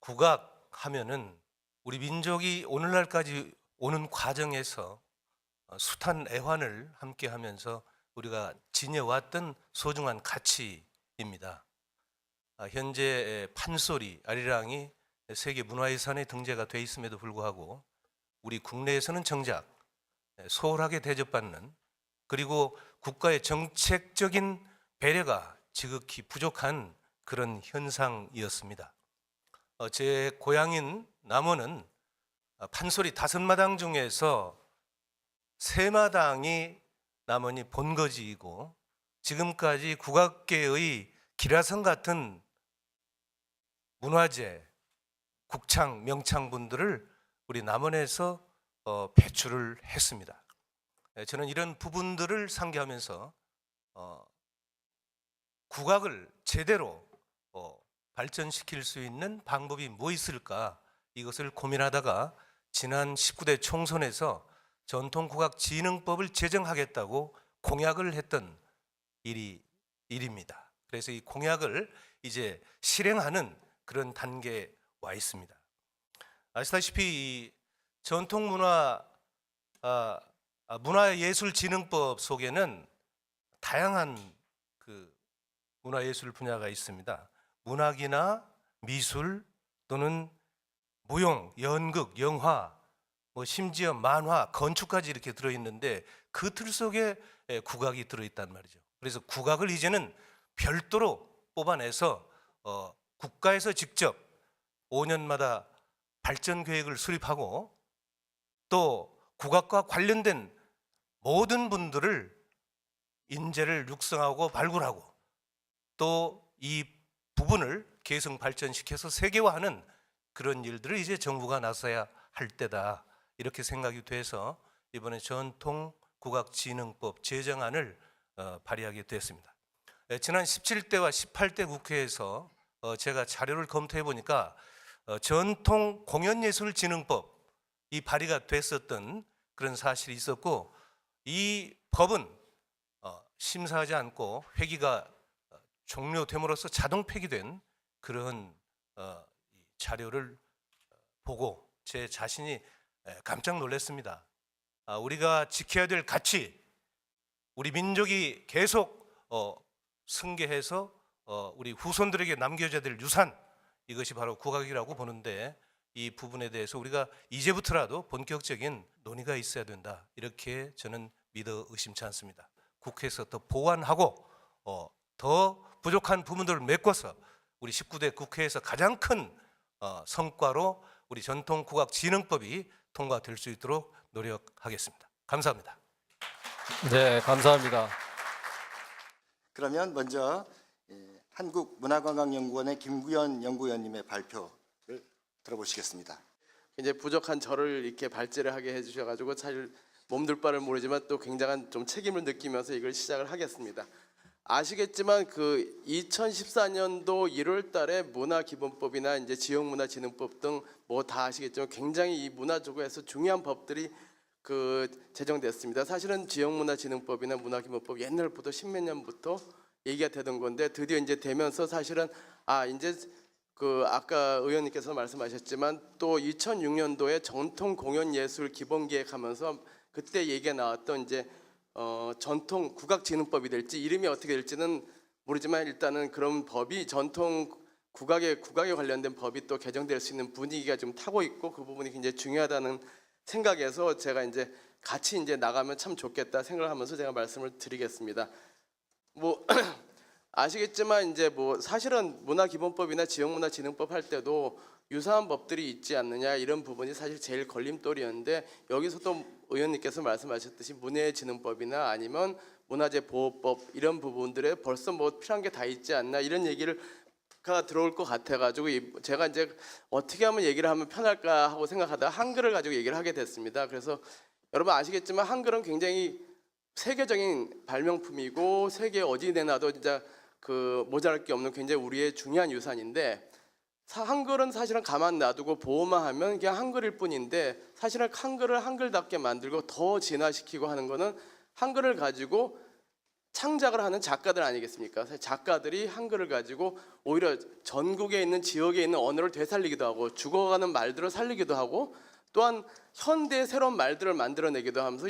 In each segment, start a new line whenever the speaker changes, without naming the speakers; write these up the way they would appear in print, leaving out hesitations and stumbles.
국악 하면은 우리 민족이 오늘날까지 오는 과정에서 숱한 애환을 함께 하면서 우리가 지녀왔던 소중한 가치입니다. 현재 판소리, 아리랑이 세계 문화유산에 등재가 돼 있음에도 불구하고 우리 국내에서는 정작 소홀하게 대접받는, 그리고 국가의 정책적인 배려가 지극히 부족한 그런 현상이었습니다. 제 고향인 남원은 판소리 5마당 중에서 3마당이 남원이 본거지이고, 지금까지 국악계의 기라성 같은 문화재, 국창, 명창분들을 우리 남원에서 배출을 했습니다. 저는 이런 부분들을 상기하면서 국악을 제대로 발전시킬 수 있는 방법이 뭐 있을까, 이것을 고민하다가 지난 19대 총선에서 전통국악진흥법을 제정하겠다고 공약을 했던 일입니다. 그래서 이 공약을 이제 실행하는 그런 단계에 와 있습니다. 아시다시피 이 전통문화 문화예술진흥법 속에는 다양한 그 문화예술 분야가 있습니다. 문학이나 미술 또는 무용, 연극, 영화, 심지어 만화, 건축까지 이렇게 들어있는데 그 틀 속에 국악이 들어있단 말이죠. 그래서 국악을 이제는 별도로 뽑아내서 국가에서 직접 5년마다 발전 계획을 수립하고, 또 국악과 관련된 모든 분들을 인재를 육성하고 발굴하고, 또 이 부분을 계승 발전시켜서 세계화하는 그런 일들을 이제 정부가 나서야 할 때다, 이렇게 생각이 돼서 이번에 전통국악진흥법 제정안을 발의하게 됐습니다. 지난 17대와 18대 국회에서 제가 자료를 검토해 보니까 전통공연예술진흥법이 발의가 됐었던 그런 사실이 있었고, 이 법은 심사하지 않고 회기가 종료됨으로써 자동 폐기된 그런 자료를 보고 제 자신이 깜짝 놀랐습니다. 우리가 지켜야 될 가치, 우리 민족이 계속 승계해서 우리 후손들에게 남겨줘야 될 유산, 이것이 바로 국악이라고 보는데, 이 부분에 대해서 우리가 이제부터라도 본격적인 논의가 있어야 된다, 이렇게 저는 믿어 의심치 않습니다. 국회에서 더 보완하고 더 부족한 부분들을 메꿔서 우리 19대 국회에서 가장 큰 성과로 우리 전통국악진흥법이 통과될 수 있도록 노력하겠습니다. 감사합니다.
네, 감사합니다.
그러면 먼저 한국문화관광연구원의 김구현 연구위원님의 발표를 들어보시겠습니다.
이제 부족한 저를 이렇게 발제를 하게 해주셔가지고 사실 몸둘 바를 모르지만 또 굉장한 좀 책임을 느끼면서 이걸 시작을 하겠습니다. 아시겠지만 그 2014년도 1월달에 문화기본법이나 이제 지역문화진흥법 등 뭐 다 아시겠지만 굉장히 이 문화 쪽에서 중요한 법들이 그 제정됐습니다. 사실은 지역문화진흥법이나 문화기본법 옛날부터 십몇 년부터 얘기가 되던 건데 드디어 이제 되면서 사실은 이제 그 아까 의원님께서 말씀하셨지만 또 2006년도에 전통공연예술 기본계획하면서 그때 얘기가 나왔던 이제 전통 국악진흥법이 될지 이름이 어떻게 될지는 모르지만 일단은 그런 법이 전통 국악에 관련된 법이 또 개정될 수 있는 분위기가 좀 타고 있고, 그 부분이 굉장히 중요하다는 생각에서 제가 이제 같이 이제 나가면 참 좋겠다 생각을 하면서 제가 말씀을 드리겠습니다. 뭐 아시겠지만 이제 뭐 사실은 문화기본법이나 지역문화진흥법 할 때도 유사한 법들이 있지 않느냐, 이런 부분이 사실 제일 걸림돌이었는데, 여기서도 의원님께서 말씀하셨듯이 문예진흥법이나 아니면 문화재보호법 이런 부분들에 벌써 뭐 필요한 게 다 있지 않나, 이런 얘기가 들어올 것 같아가지고 제가 이제 어떻게 하면 얘기를 하면 편할까 하고 생각하다가 한글을 가지고 얘기를 하게 됐습니다. 그래서 여러분 아시겠지만 한글은 굉장히 세계적인 발명품이고 세계 어디 내놔도 진짜 그 모자랄 게 없는 굉장히 우리의 중요한 유산인데, 한글은 사실은 가만 놔두고 보호만 하면 그냥 한글일 뿐인데, 사실은 한글을 한글답게 만들고 더 진화시키고 하는 거는 한글을 가지고 창작을 하는 작가들 아니겠습니까? 사실 작가들이 한글을 가지고 오히려 전국에 있는 지역에 있는 언어를 되살리기도 하고 죽어가는 말들을 살리기도 하고 또한 현대의 새로운 말들을 만들어내기도 하면서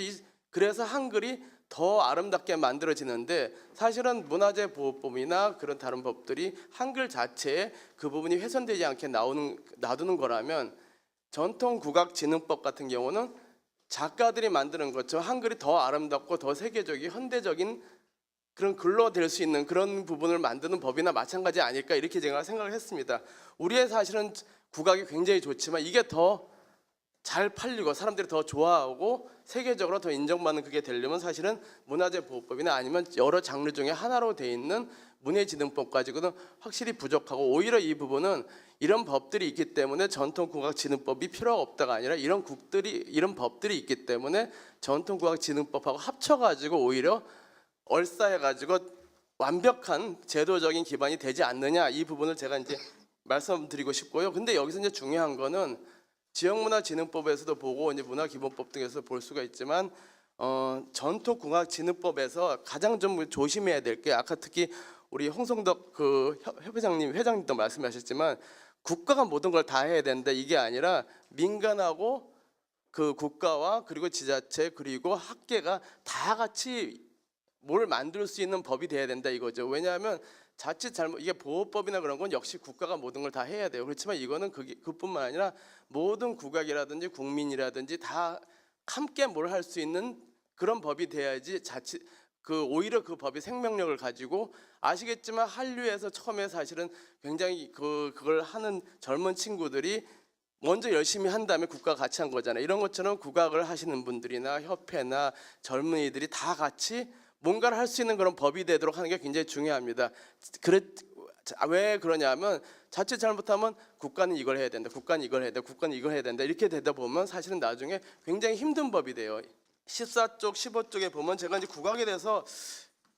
그래서 한글이 더 아름답게 만들어지는데 사실은 문화재 보호법이나 그런 다른 법들이 한글 자체에 그 부분이 훼손되지 않게 놔두는 거라면 전통국악진흥법 같은 경우는 작가들이 만드는 것처럼 한글이 더 아름답고 더 세계적인 현대적인 그런 글로 될 수 있는 그런 부분을 만드는 법이나 마찬가지 아닐까 이렇게 제가 생각을 했습니다. 우리의 사실은 국악이 굉장히 좋지만 이게 더 잘 팔리고 사람들이 더 좋아하고 세계적으로 더 인정받는 그게 되려면 사실은 문화재 보호법이나 아니면 여러 장르 중에 하나로 돼 있는 문예진흥법 가지고는 확실히 부족하고 오히려 이 부분은 이런 법들이 있기 때문에 전통국악진흥법이 필요가 없다가 아니라 이런 법들이 있기 때문에 전통국악진흥법하고 합쳐가지고 오히려 얼싸해가지고 완벽한 제도적인 기반이 되지 않느냐 이 부분을 제가 이제 말씀드리고 싶고요. 근데 여기서 이제 중요한 거는 지역문화진흥법에서도 보고 이제 문화기본법 등에서 볼 수가 있지만 전통국악진흥법에서 가장 좀 조심해야 될 게 아까 특히 우리 홍성덕 그 회장님도 말씀하셨지만 국가가 모든 걸 다 해야 된다 이게 아니라 민간하고 그 국가와 그리고 지자체 그리고 학계가 다 같이 뭘 만들 수 있는 법이 돼야 된다 이거죠. 왜냐하면 자칫 잘못 이게 보호법이나 그런 건 역시 국가가 모든 걸 다 해야 돼요. 그렇지만 이거는 그뿐만 아니라 모든 국악이라든지 국민이라든지 다 함께 뭘 할 수 있는 그런 법이 돼야지 자칫 오히려 그 법이 생명력을 가지고 아시겠지만 한류에서 처음에 사실은 굉장히 그걸 하는 젊은 친구들이 먼저 열심히 한 다음에 국가가 같이 한 거잖아요. 이런 것처럼 국악을 하시는 분들이나 협회나 젊은이들이 다 같이 뭔가를 할 수 있는 그런 법이 되도록 하는 게 굉장히 중요합니다. 왜 그러냐면 자칫 잘못하면 국가는 이걸 해야 된다, 국가는 이걸 해야 된다, 국가는 이걸 해야 된다 이렇게 되다 보면 사실은 나중에 굉장히 힘든 법이 돼요. 14쪽, 15쪽에 보면 제가 이제 국악에 대해서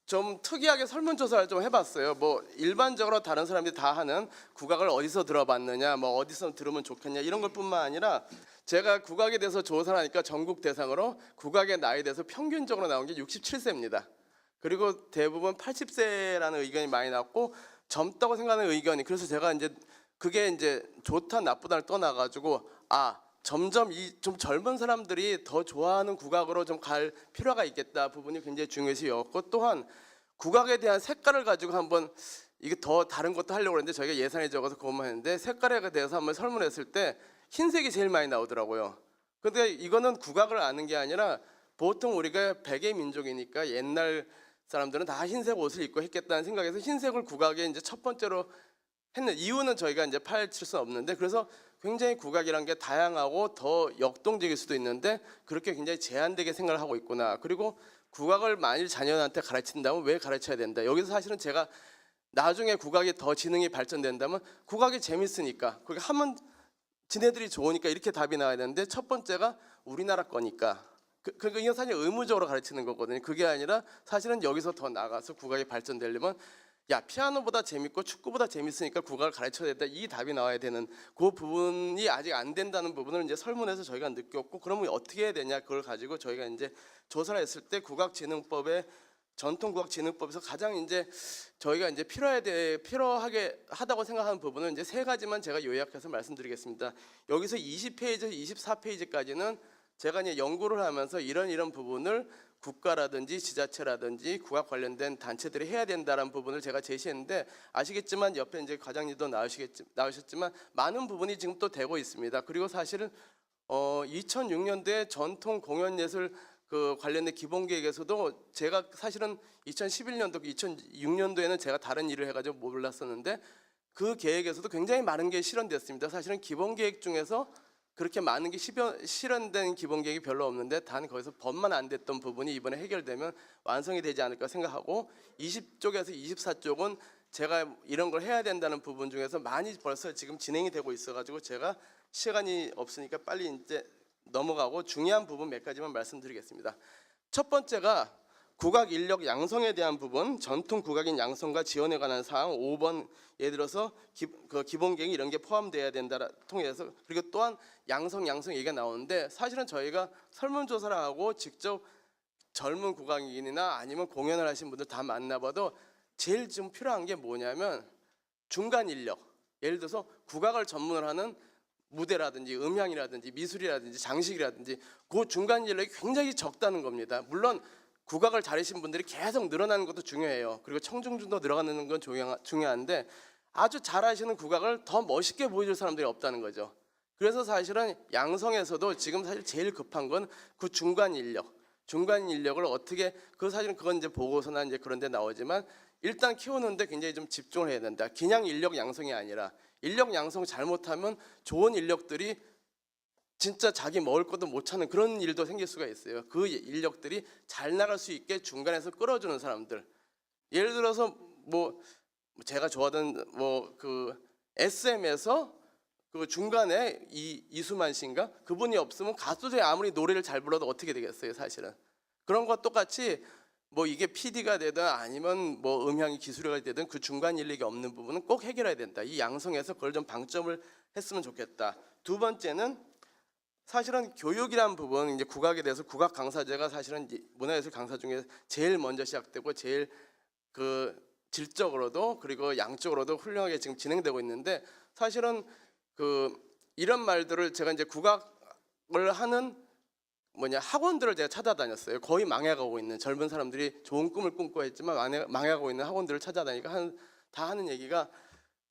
좀 특이하게 설문조사를 좀 해봤어요. 뭐 일반적으로 다른 사람들이 다 하는 국악을 어디서 들어봤느냐, 뭐 어디서 들으면 좋겠냐 이런 것뿐만 아니라 제가 국악에 대해서 조사를 하니까 전국 대상으로 국악의 나이에 대해서 평균적으로 나온 게 67세입니다. 그리고 대부분 80세라는 의견이 많이 나왔고 젊다고 생각하는 의견이 그래서 제가 이제 그게 이제 좋다 나쁘다를 떠나가지고 점점 이 좀 젊은 사람들이 더 좋아하는 국악으로 좀 갈 필요가 있겠다 부분이 굉장히 중요시 여겼고 또한 국악에 대한 색깔을 가지고 한번 이게 더 다른 것도 하려고 했는데 저희가 예산이 적어서 그것만 했는데 색깔에 대해서 한번 설문했을 때 흰색이 제일 많이 나오더라고요. 근데 이거는 국악을 아는 게 아니라 보통 우리가 백의 민족이니까 옛날 사람들은 다 흰색 옷을 입고 했겠다는 생각에서 흰색을 국악에 이제 첫 번째로 했는 이유는 저희가 이제 파헤칠 수는 없는데 그래서 굉장히 국악이란 게 다양하고 더 역동적일 수도 있는데 그렇게 굉장히 제한되게 생각을 하고 있구나. 그리고 국악을 만일 자녀한테 가르친다면 왜 가르쳐야 된다. 여기서 사실은 제가 나중에 국악이 더 지능이 발전된다면 국악이 재밌으니까 그게 하면 지네들이 좋으니까 이렇게 답이 나와야 되는데 첫 번째가 우리나라 거니까 그러니까 이건 사실 의무적으로 가르치는 거거든요. 그게 아니라 사실은 여기서 더 나가서 국악이 발전되려면 야 피아노보다 재밌고 축구보다 재밌으니까 국악을 가르쳐야 된다 이 답이 나와야 되는 그 부분이 아직 안 된다는 부분을 이제 설문에서 저희가 느꼈고 그러면 어떻게 해야 되냐 그걸 가지고 저희가 이제 조사를 했을 때 국악진흥법의 전통국악진흥법에서 가장 이제 저희가 이제 필요하게 하다고 생각하는 부분은 이제 세 가지만 제가 요약해서 말씀드리겠습니다. 여기서 20페이지, 24페이지까지는 제가 이제 연구를 하면서 이런 부분을 국가라든지 지자체라든지 국악 관련된 단체들이 해야 된다는 부분을 제가 제시했는데 아시겠지만 옆에 이제 과장님도 나오셨지만 많은 부분이 지금 또 되고 있습니다. 그리고 사실은 2006년도에 전통 공연예술 그 관련된 기본계획에서도 제가 사실은 2011년도, 2006년도에는 제가 다른 일을 해가지고 몰랐었는데 그 계획에서도 굉장히 많은 게 실현됐습니다. 사실은 기본계획 중에서 그렇게 많은 게 실현된 기본계획이 별로 없는데 단 거기서 법만 안 됐던 부분이 이번에 해결되면 완성이 되지 않을까 생각하고 20쪽에서 24쪽은 제가 이런 걸 해야 된다는 부분 중에서 많이 벌써 지금 진행이 되고 있어가지고 제가 시간이 없으니까 빨리 이제 넘어가고 중요한 부분 몇 가지만 말씀드리겠습니다. 첫 번째가 국악 인력 양성에 대한 부분, 전통 국악인 양성과 지원에 관한 사항 5번 예를 들어서 기본 계획 이런 게 포함돼야 된다 통해서 그리고 또한 양성 얘기가 나오는데 사실은 저희가 설문조사를 하고 직접 젊은 국악인이나 아니면 공연을 하신 분들 다 만나봐도 제일 좀 필요한 게 뭐냐면 중간 인력. 예를 들어서 국악을 전문을 하는 무대라든지 음향이라든지 미술이라든지 장식이라든지 그 중간 인력이 굉장히 적다는 겁니다. 물론 국악을 잘하신 분들이 계속 늘어나는 것도 중요해요. 그리고 청중도 늘어가는 건 중요한데 아주 잘하시는 국악을 더 멋있게 보여줄 사람들이 없다는 거죠. 그래서 사실은 양성에서도 지금 사실 제일 급한 건 그 중간 인력을 어떻게 그 사실은 그건 이제 보고서나 이제 그런 데 나오지만 일단 키우는데 굉장히 좀 집중을 해야 된다. 그냥 인력 양성이 아니라 인력 양성 잘못하면 좋은 인력들이 진짜 자기 먹을 것도 못 찾는 그런 일도 생길 수가 있어요. 그 인력들이 잘 나갈 수 있게 중간에서 끌어주는 사람들. 예를 들어서 뭐 제가 좋아하던 뭐 그 SM에서 그 중간에 이수만 씨인가 그분이 없으면 가수들이 아무리 노래를 잘 불러도 어떻게 되겠어요, 사실은. 그런 것 똑같이 뭐 이게 PD가 되든 아니면 뭐 음향이 기술이 되든 그 중간 인력이 없는 부분은 꼭 해결해야 된다. 이 양성에서 그걸 좀 방점을 했으면 좋겠다. 두 번째는 사실은 교육이란 부분, 이제 국악에 대해서 국악 강사제가 사실은 문화예술 강사 중에 제일 먼저 시작되고 제일 그 질적으로도 그리고 양적으로도 훌륭하게 지금 진행되고 있는데 사실은 그 이런 말들을 제가 이제 국악을 하는 학원들을 제가 찾아다녔어요. 거의 망해가고 있는 젊은 사람들이 좋은 꿈을 꿈꿔 했지만 망해가고 있는 학원들을 찾아다니까 다 하는 얘기가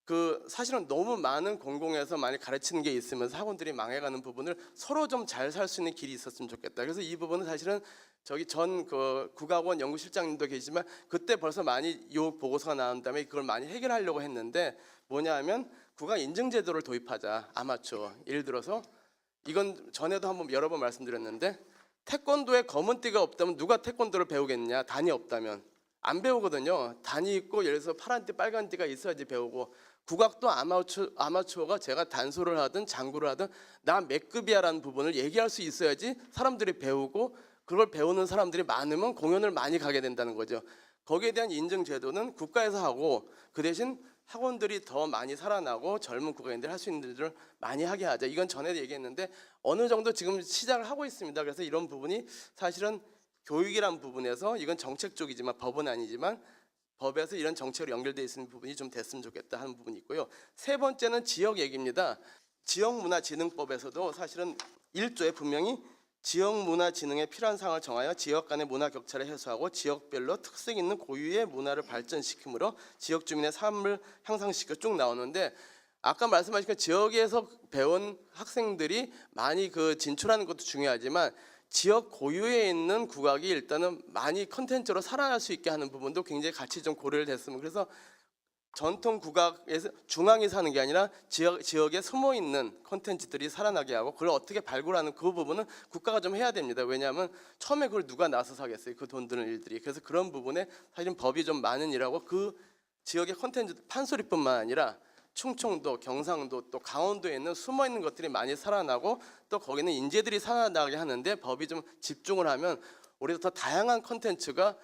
그 사실은 너무 많은 공공에서 많이 가르치는 게 있으면서 학원들이 망해가는 부분을 서로 좀 잘 살 수 있는 길이 있었으면 좋겠다. 그래서 이 부분은 사실은 저기 전 그 국악원 연구실장님도 계시지만 그때 벌써 많이 요 보고서가 나온 다음에 그걸 많이 해결하려고 했는데 뭐냐 하면 국악 인증 제도를 도입하자. 아마추어 예를 들어서 이건 전에도 한번 여러 번 말씀드렸는데 태권도에 검은 띠가 없다면 누가 태권도를 배우겠냐? 단이 없다면 안 배우거든요. 단이 있고 예를 들어서 파란 띠, 빨간 띠가 있어야지 배우고 국악도 아마추어가 제가 단소를 하든 장구를 하든 나 몇 급이야라는 부분을 얘기할 수 있어야지 사람들이 배우고 그걸 배우는 사람들이 많으면 공연을 많이 가게 된다는 거죠. 거기에 대한 인증 제도는 국가에서 하고 그 대신 학원들이 더 많이 살아나고 젊은 국악인들이 할 수 있는 일들을 많이 하게 하자. 이건 전에도 얘기했는데 어느 정도 지금 시작을 하고 있습니다. 그래서 이런 부분이 사실은 교육이란 부분에서 이건 정책 쪽이지만 법은 아니지만 법에서 이런 정책으로 연결되어 있는 부분이 좀 됐으면 좋겠다 하는 부분이 있고요. 세 번째는 지역 얘기입니다. 지역문화진흥법에서도 사실은 1조에 분명히 지역문화진흥에 필요한 사항을 정하여 지역 간의 문화 격차를 해소하고 지역별로 특색 있는 고유의 문화를 발전시키므로 지역 주민의 삶을 향상시켜 쭉 나오는데 아까 말씀하신 그 지역에서 배운 학생들이 많이 그 진출하는 것도 중요하지만 지역 고유에 있는 국악이 일단은 많이 컨텐츠로 살아날 수 있게 하는 부분도 굉장히 같이 좀 고려를 했으면 그래서 전통 국악에서 중앙이 사는 게 아니라 지역에 숨어 있는 콘텐츠들이 살아나게 하고 그걸 어떻게 발굴하는 그 부분은 국가가 좀 해야 됩니다. 왜냐하면 처음에 그걸 누가 나서 사겠어요. 그 돈 드는 일들이. 그래서 그런 부분에 사실은 법이 좀 많은 일하고 그 지역의 콘텐츠 판소리뿐만 아니라 충청도, 경상도 또 강원도에 있는 숨어 있는 것들이 많이 살아나고 또 거기는 인재들이 살아나게 하는데 법이 좀 집중을 하면 우리도 더 다양한 콘텐츠가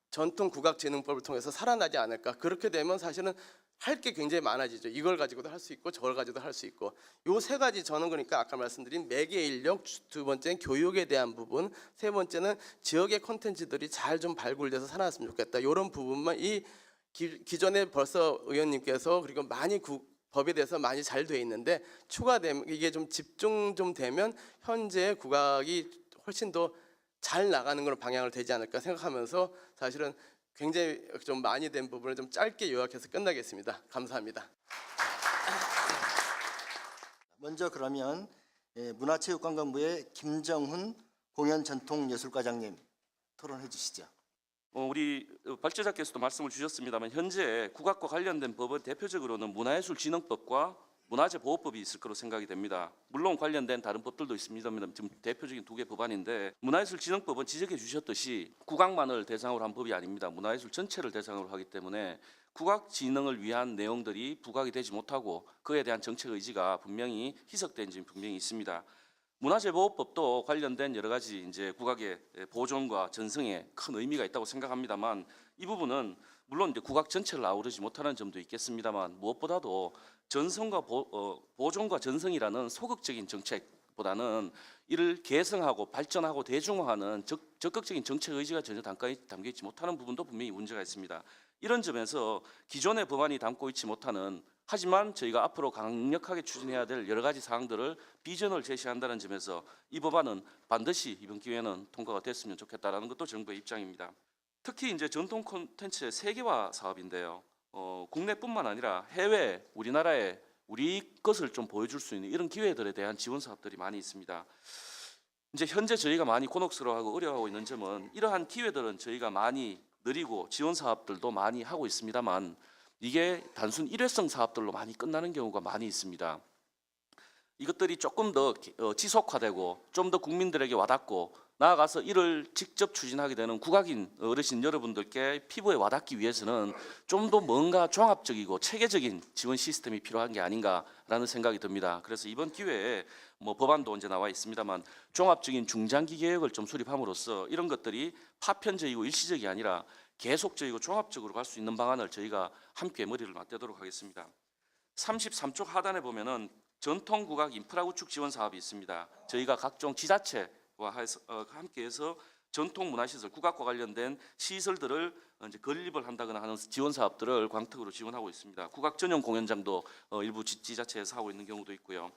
전통 국악진흥법을 통해서 살아나지 않을까. 그렇게 되면 사실은 할 게 굉장히 많아지죠. 이걸 가지고도 할 수 있고 저걸 가지고도 할 수 있고 요 세 가지 저는 그러니까 아까 말씀드린 매개 인력, 두 번째는 교육에 대한 부분, 세 번째는 지역의 콘텐츠들이 잘 좀 발굴돼서 살아났으면 좋겠다. 이런 부분만 이 기존에 벌써 의원님께서 그리고 많이 법에 대해서 많이 잘 돼 있는데 추가되면 이게 좀 집중 좀 되면 현재 국악이 훨씬 더 잘 나가는 그런 방향을 되지 않을까 생각하면서 사실은 굉장히 좀 많이 된 부분을 좀 짧게 요약해서 끝나겠습니다. 감사합니다.
먼저 그러면 문화체육관광부의 김정훈 공연전통예술과장님 토론해 주시죠.
우리 발제자께서도 말씀을 주셨습니다만 현재 국악과 관련된 법은 대표적으로는 문화예술진흥법과 문화재보호법이 있을 거로 생각이 됩니다. 물론 관련된 다른 법들도 있습니다만 지금 대표적인 두 개 법안인데 문화예술진흥법은 지적해 주셨듯이 국악만을 대상으로 한 법이 아닙니다. 문화예술 전체를 대상으로 하기 때문에 국악 진흥을 위한 내용들이 부각이 되지 못하고 그에 대한 정책 의지가 분명히 희석된 점이 분명히 있습니다. 문화재보호법도 관련된 여러 가지 이제 국악의 보존과 전승에 큰 의미가 있다고 생각합니다만 이 부분은 물론 이제 국악 전체를 아우르지 못하는 점도 있겠습니다만 무엇보다도 전승과 보존과 전승이라는 소극적인 정책 보다는 이를 개성하고 발전하고 대중화하는 적극적인 정책 의지가 전혀 담겨 있지 못하는 부분도 분명히 문제가 있습니다. 이런 점에서 기존의 법안이 담고 있지 못하는, 하지만 저희가 앞으로 강력하게 추진해야 될 여러 가지 사항들을 비전을 제시한다는 점에서 이 법안은 반드시 이번 기회에는 통과가 됐으면 좋겠다라는 것도 정부의 입장입니다. 특히 이제 전통 콘텐츠의 세계화 사업인데요. 국내뿐만 아니라 해외, 우리나라에 우리 것을 좀 보여줄 수 있는 이런 기회들에 대한 지원 사업들이 많이 있습니다. 이제 현재 저희가 많이 곤혹스러워하고 어려워하고 있는 점은, 이러한 기회들은 저희가 많이 느리고 지원 사업들도 많이 하고 있습니다만 이게 단순 일회성 사업들로 많이 끝나는 경우가 많이 있습니다. 이것들이 조금 더 지속화되고 좀 더 국민들에게 와닿고 나아가서 이를 직접 추진하게 되는 국악인 어르신 여러분들께 피부에 와닿기 위해서는 좀 더 뭔가 종합적이고 체계적인 지원 시스템이 필요한 게 아닌가라는 생각이 듭니다. 그래서 이번 기회에 뭐 법안도 언제 나와 있습니다만 종합적인 중장기 계획을 좀 수립함으로써 이런 것들이 파편적이고 일시적이 아니라 계속적이고 종합적으로 갈 수 있는 방안을 저희가 함께 머리를 맞대도록 하겠습니다. 33쪽 하단에 보면은 전통 국악 인프라 구축 지원 사업이 있습니다. 저희가 각종 지자체와 함께해서 전통 문화시설, 국악과 관련된 시설들을 이제 건립을 한다거나 하는 지원 사업들을 광특으로 지원하고 있습니다. 국악 전용 공연장도 일부 지자체에서 하고 있는 경우도 있고요.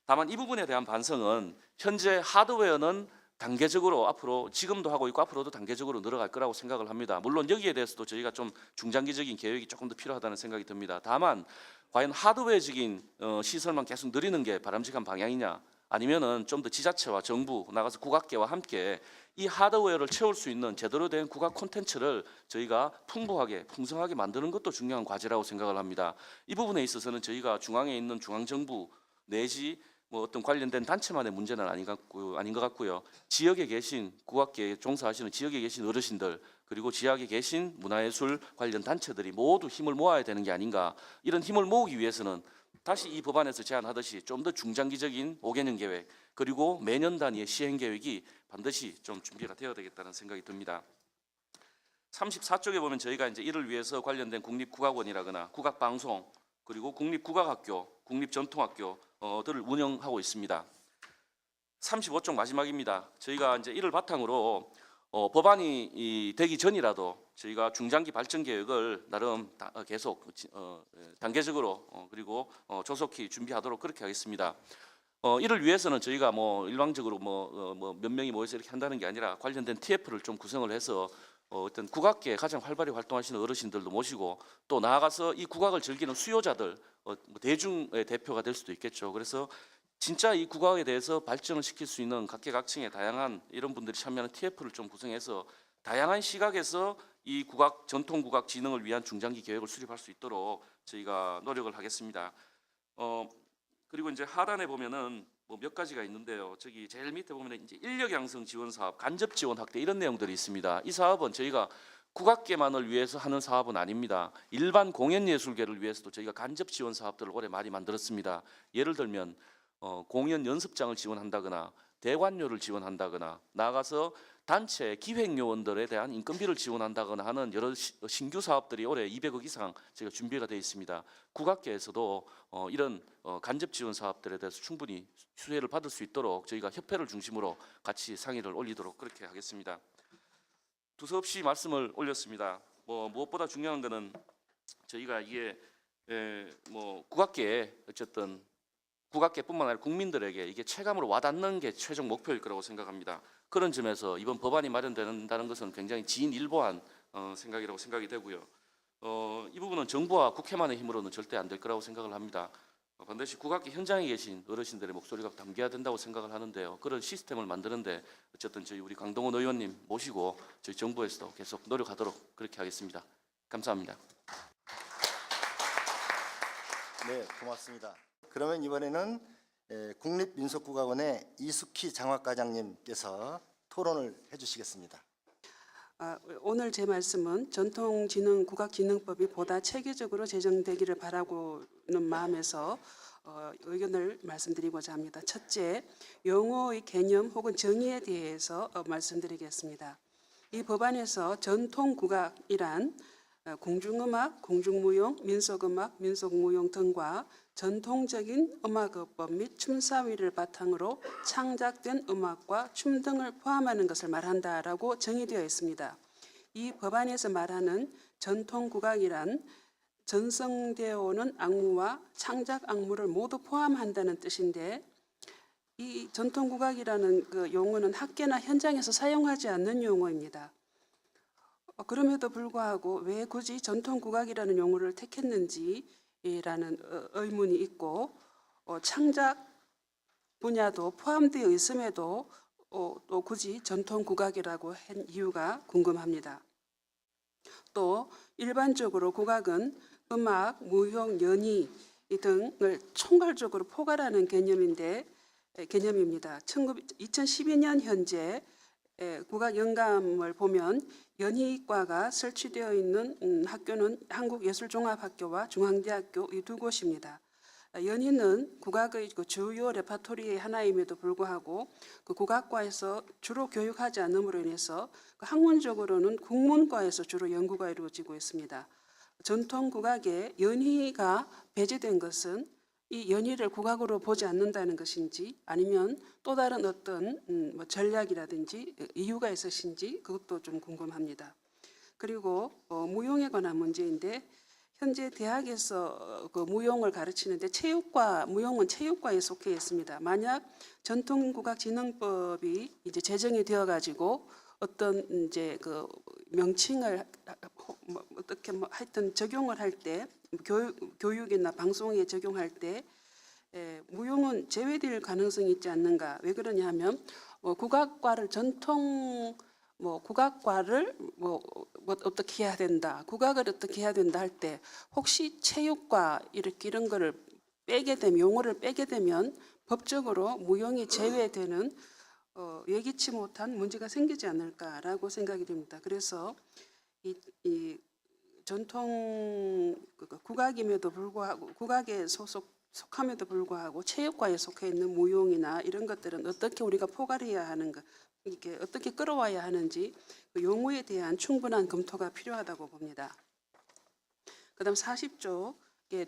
다만 이 부분에 대한 반성은 현재 하드웨어는 단계적으로 앞으로 지금도 하고 있고 앞으로도 단계적으로 늘어갈 거라고 생각을 합니다. 물론 여기에 대해서도 저희가 좀 중장기적인 계획이 조금 더 필요하다는 생각이 듭니다. 다만 과연 하드웨어적인 시설만 계속 늘리는 게 바람직한 방향이냐, 아니면은 좀 더 지자체와 정부 나가서 국악계와 함께 이 하드웨어를 채울 수 있는 제대로 된 국악 콘텐츠를 저희가 풍성하게 만드는 것도 중요한 과제라고 생각을 합니다. 이 부분에 있어서는 저희가 중앙에 있는 중앙정부 내지 뭐 어떤 관련된 단체만의 문제는 아닌 것 같고요. 지역에 계신 국악계에 종사하시는 지역에 계신 어르신들, 그리고 지역에 계신 문화예술 관련 단체들이 모두 힘을 모아야 되는 게 아닌가. 이런 힘을 모으기 위해서는 다시 이 법안에서 제안하듯이 좀 더 중장기적인 5개년 계획, 그리고 매년 단위의 시행 계획이 반드시 좀 준비가 되어야 되겠다는 생각이 듭니다. 34쪽에 보면 저희가 이제 이를 위해서 관련된 국립국악원이라거나 국악방송, 그리고 국립국악학교, 국립전통학교들을 운영하고 있습니다. 35쪽 마지막입니다. 저희가 이제 이를 바탕으로 법안이 되기 전이라도 저희가 중장기 발전 계획을 나름 계속 단계적으로 그리고 조속히 준비하도록 그렇게 하겠습니다. 이를 위해서는 저희가 뭐 일방적으로 몇 명이 모여서 이렇게 한다는 게 아니라 관련된 TF를 좀 구성을 해서 어떤 국악계에 가장 활발히 활동하시는 어르신들도 모시고 또 나아가서 이 국악을 즐기는 수요자들, 대중의 대표가 될 수도 있겠죠. 그래서 진짜 이 국악에 대해서 발전을 시킬 수 있는 각계각층의 다양한 이런 분들이 참여하는 TF를 좀 구성해서 다양한 시각에서 이 국악, 전통 국악 진흥을 위한 중장기 계획을 수립할 수 있도록 저희가 노력을 하겠습니다. 그리고 이제 하단에 보면은 뭐 몇 가지가 있는데요. 저기 제일 밑에 보면 이제 인력 양성 지원 사업, 간접 지원 확대 이런 내용들이 있습니다. 이 사업은 저희가 국악계만을 위해서 하는 사업은 아닙니다. 일반 공연 예술계를 위해서도 저희가 간접 지원 사업들을 올해 많이 만들었습니다. 예를 들면 공연 연습장을 지원한다거나 대관료를 지원한다거나 나아가서 단체 기획요원들에 대한 인건비를 지원한다거나 하는 여러 신규 사업들이 올해 200억 이상 저희가 준비가 되어 있습니다. 국악계에서도 이런 간접 지원 사업들에 대해서 충분히 수혜를 받을 수 있도록 저희가 협회를 중심으로 같이 상의를 올리도록 그렇게 하겠습니다. 두서없이 말씀을 올렸습니다. 무엇보다 중요한 것은 저희가 이게 국악계에 어쨌든 국악계뿐만 아니라 국민들에게 이게 체감으로 와닿는 게 최종 목표일 거라고 생각합니다. 그런 점에서 이번 법안이 마련된다는 것은 굉장히 지인일보한 생각이라고 생각이 되고요. 이 부분은 정부와 국회만의 힘으로는 절대 안 될 거라고 생각을 합니다. 반드시 국악계 현장에 계신 어르신들의 목소리가 담겨야 된다고 생각을 하는데요. 그런 시스템을 만드는데 어쨌든 저희 우리 강동원 의원님 모시고 저희 정부에서도 계속 노력하도록 그렇게 하겠습니다. 감사합니다.
네, 고맙습니다. 그러면 이번에는 국립민속국악원의 이숙희 장학과장님께서 토론을 해주시겠습니다.
오늘 제 말씀은 전통진흥국악진흥법이 보다 체계적으로 제정되기를 바라고는 마음에서 의견을 말씀드리고자 합니다. 첫째, 용어의 개념 혹은 정의에 대해서 말씀드리겠습니다. 이 법안에서 전통국악이란 공중음악, 공중무용, 민속음악, 민속무용 등과 전통적인 음악법 및 춤사위를 바탕으로 창작된 음악과 춤 등을 포함하는 것을 말한다라고 정의되어 있습니다. 이 법안에서 말하는 전통국악이란 전성되어 오는 악무와 창작 악무를 모두 포함한다는 뜻인데, 이 전통국악이라는 그 용어는 학계나 현장에서 사용하지 않는 용어입니다. 그럼에도 불구하고 왜 굳이 전통국악이라는 용어를 택했는지라는 의문이 있고, 창작 분야도 포함되어 있음에도 또 굳이 전통국악이라고 한 이유가 궁금합니다. 또 일반적으로 국악은 음악, 무용, 연희 등을 총괄적으로 포괄하는 개념입니다. 2012년 현재 국악 영감을 보면 연희과가 설치되어 있는 학교는 한국예술종합학교와 중앙대학교 이 두 곳입니다. 연희는 국악의 그 주요 레파토리의 하나임에도 불구하고 그 국악과에서 주로 교육하지 않음으로 인해서 그 학문적으로는 국문과에서 주로 연구가 이루어지고 있습니다. 전통 국악에 연희가 배제된 것은 이 연희를 국악으로 보지 않는다는 것인지, 아니면 또 다른 어떤 뭐 전략이라든지 이유가 있으신지 그것도 좀 궁금합니다. 그리고 무용에 관한 문제인데, 현재 대학에서 그 무용을 가르치는데 무용은 체육과에 속해 있습니다. 만약 전통국악진흥법이 이제 제정이 되어 가지고 어떤 이제 그 명칭을 어떻게 하여튼 적용을 할 때, 교육이나 방송에 적용할 때 무용은 제외될 가능성이 있지 않는가? 왜 그러냐 하면 국악과를 국악과를 어떻게 해야 된다, 국악을 어떻게 해야 된다 할 때 혹시 체육과 이런 거를 빼게 되면, 용어를 빼게 되면 법적으로 무용이 제외되는 예기치 못한 문제가 생기지 않을까라고 생각이 됩니다. 그래서 이 전통 국악임에도 불구하고, 국악에 속함에도 불구하고 체육과에 속해 있는 무용이나 이런 것들은 어떻게 우리가 포괄해야 하는가, 이렇게 어떻게 끌어와야 하는지 그 용어에 대한 충분한 검토가 필요하다고 봅니다. 그다음 40조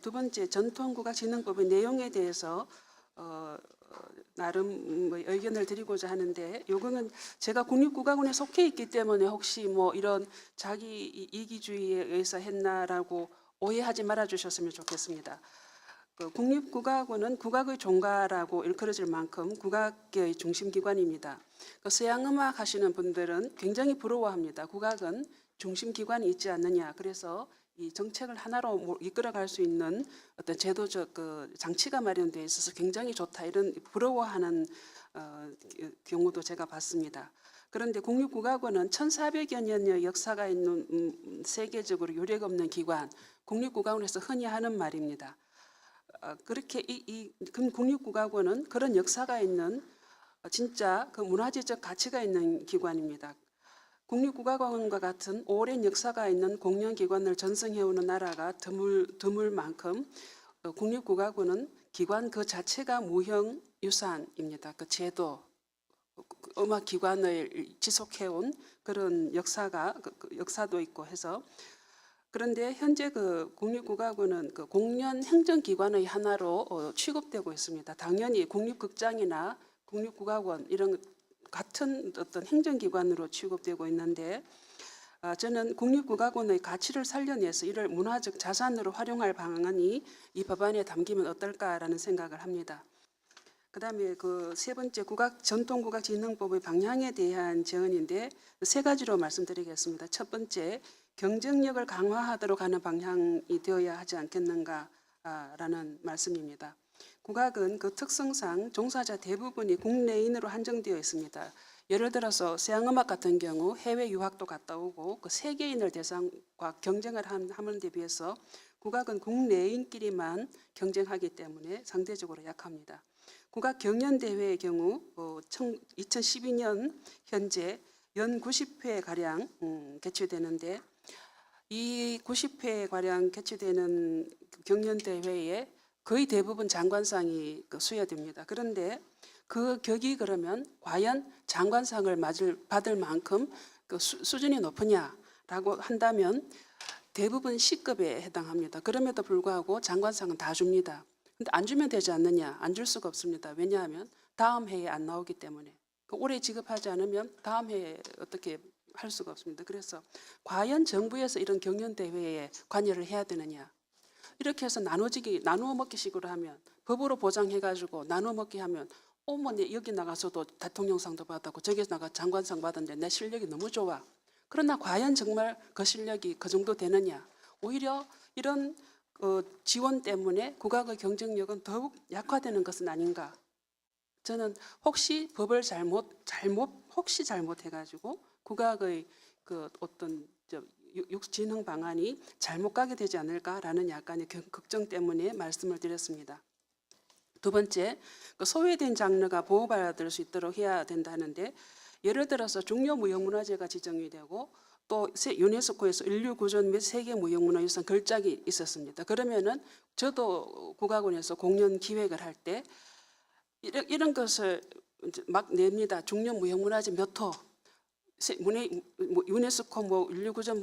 두 번째 전통국악진흥법의 내용에 대해서 나름 의견을 드리고자 하는데, 요거는 제가 국립국악원에 속해 있기 때문에 혹시 뭐 이런 자기 이기주의에 의해서 했나라고 오해하지 말아 주셨으면 좋겠습니다. 국립국악원은 국악의 종가라고 일컬어질 만큼 국악계의 중심기관입니다. 서양음악 하시는 분들은 굉장히 부러워합니다. 국악은 중심기관이 있지 않느냐. 그래서 이 정책을 하나로 이끌어갈 수 있는 어떤 제도적 그 장치가 마련되어 있어서 굉장히 좋다, 이런 부러워하는 경우도 제가 봤습니다. 그런데 국립국악원은 1400여 년의 역사가 있는 세계적으로 유례가 없는 기관, 국립국악원에서 흔히 하는 말입니다. 그렇게 국립국악원은 그런 역사가 있는 진짜 그 문화재적 가치가 있는 기관입니다. 국립국악원과 같은 오랜 역사가 있는 공연기관을 전승해오는 나라가 드물 만큼 국립국악원은 기관 그 자체가 무형유산입니다. 그 제도, 음악기관을 지속해온 그런 역사도 있고 해서, 그런데 현재 그 국립국악원은 그 공연 행정기관의 하나로 취급되고 있습니다. 당연히 국립극장이나 국립국악원 이런 같은 어떤 행정기관으로 취급되고 있는데, 저는 국립국악원의 가치를 살려내서 이를 문화적 자산으로 활용할 방안이 이 법안에 담기면 어떨까라는 생각을 합니다. 그다음에 그 세 번째 전통국악진흥법의 방향에 대한 제언인데, 세 가지로 말씀드리겠습니다. 첫 번째, 경쟁력을 강화하도록 하는 방향이 되어야 하지 않겠는가라는 말씀입니다. 국악은 그 특성상 종사자 대부분이 국내인으로 한정되어 있습니다. 예를 들어서 서양음악 같은 경우 해외 유학도 갔다 오고 그 세계인을 대상과 경쟁을 하는 데 비해서 국악은 국내인끼리만 경쟁하기 때문에 상대적으로 약합니다. 국악 경연대회의 경우 2012년 현재 연 90회 가량 개최되는데, 이 90회 가량 개최되는 경연대회에 거의 대부분 장관상이 수여됩니다. 그런데 그 격이 그러면 과연 장관상을 받을 만큼 그 수준이 높으냐라고 한다면 대부분 C급에 해당합니다. 그럼에도 불구하고 장관상은 다 줍니다. 근데 안 주면 되지 않느냐? 안 줄 수가 없습니다. 왜냐하면 다음 해에 안 나오기 때문에. 올해 지급하지 않으면 다음 해에 어떻게 할 수가 없습니다. 그래서 과연 정부에서 이런 경연 대회에 관여를 해야 되느냐? 이렇게 해서 나누어 먹기식으로 하면 법으로 보장해가지고 나누어 먹기 하면 뭐 여기 나가서도 대통령상도 받았고 저기 나가 장관상 받았는데 내 실력이 너무 좋아. 그러나 과연 정말 그 실력이 그 정도 되느냐? 오히려 이런 지원 때문에 국악의 경쟁력은 더욱 약화되는 것은 아닌가? 저는 혹시 법을 혹시 잘못해가지고 국악의 그 어떤 진흥 방안이 잘못 가게 되지 않을까라는 약간의 걱정 때문에 말씀을 드렸습니다. 두 번째, 그 소외된 장르가 보호받을 수 있도록 해야 된다는데 예를 들어서 중요무형문화재가 지정이 되고 또 유네스코에서 인류구전 및 세계무형문화유산 걸작이 있었습니다. 그러면은 저도 국악원에서 공연 기획을 할 때 이런 것을 이제 막 냅니다. 중요무형문화재 몇 호, 유네스코 인류구전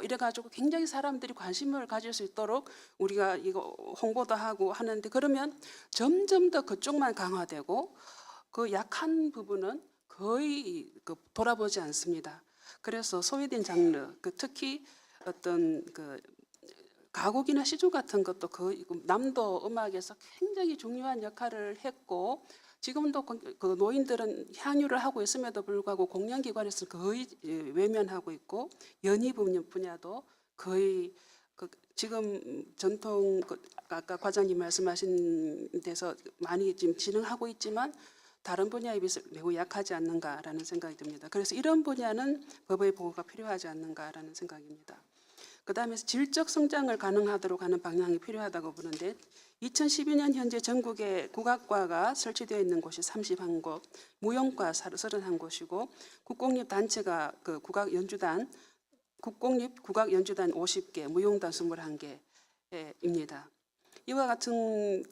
이래가지고 굉장히 사람들이 관심을 가질 수 있도록 우리가 이거 홍보도 하고 하는데 그러면 점점 더 그쪽만 강화되고 그 약한 부분은 거의 돌아보지 않습니다. 그래서 소외된 장르, 특히 어떤 가곡이나 시조 같은 것도 거의 남도 음악에서 굉장히 중요한 역할을 했고 지금도 그 노인들은 향유를 하고 있음에도 불구하고 공연기관에서 거의 외면하고 있고 연희 분야도 거의 지금 전통 아까 과장님 말씀하신 데서 많이 지금 진행하고 있지만 다른 분야에 비해서 매우 약하지 않는가라는 생각이 듭니다. 그래서 이런 분야는 법의 보호가 필요하지 않는가라는 생각입니다. 그다음에 질적 성장을 가능하도록 하는 방향이 필요하다고 보는데 2012년 현재 전국에 국악과가 설치되어 있는 곳이 31곳, 무용과 31곳이고 국공립 단체가 국공립 국악 연주단 50개, 무용단 21개입니다. 이와 같은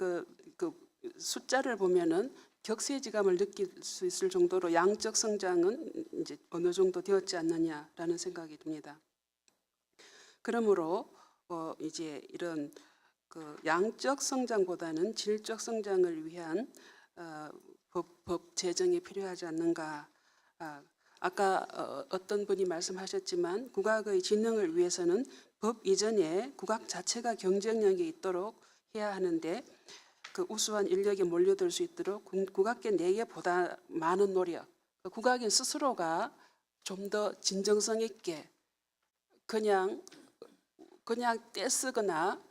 숫자를 보면은 격세지감을 느낄 수 있을 정도로 양적 성장은 이제 어느 정도 되었지 않느냐라는 생각이 듭니다. 그러므로 이제 이런 양적 성장보다는 질적 성장을 위한 법 제정이 필요하지 않는가. 아까 어떤 분이 말씀하셨지만 국악의 진흥을 위해서는 법 이전에 국악 자체가 경쟁력이 있도록 해야 하는데 그 우수한 인력이 몰려들 수 있도록 국악계 내에 보다 많은 노력, 국악인 스스로가 좀 더 진정성 있게 그냥 떼쓰거나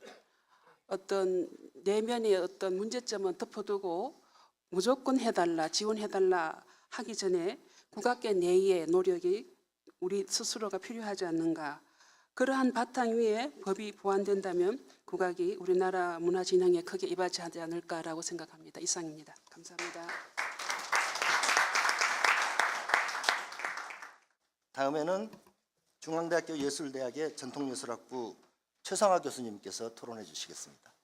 어떤 내면의 어떤 문제점은 덮어두고 무조건 해달라, 지원해달라 하기 전에 국악계 내의 노력이 우리 스스로가 필요하지 않는가. 그러한 바탕 위에 법이 보완된다면 국악이 우리나라 문화 진흥에 크게 이바지하지 않을까라고 생각합니다. 이상입니다. 감사합니다.
다음에는 중앙대학교 예술대학의 전통예술학부 최상화 교수님께서 토론해 주시겠습니다.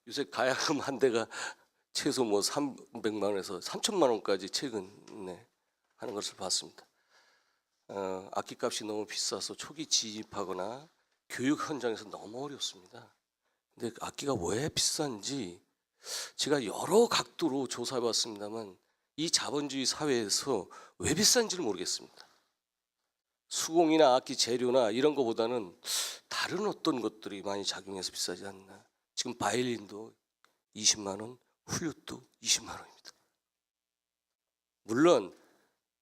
요새 가야금 한 대가 최소 300만 원에서 3천만 원까지 최근에 하는 것을 봤습니다. 악기값이 너무 비싸서 초기 진입하거나 교육 현장에서 너무 어렵습니다. 근데 악기가 왜 비싼지 제가 여러 각도로 조사해봤습니다만 이 자본주의 사회에서 왜 비싼지를 모르겠습니다. 수공이나 악기 재료나 이런 것보다는 다른 어떤 것들이 많이 작용해서 비싸지 않나. 지금 바이올린도 20만 원, 플룻도 20만 원입니다. 물론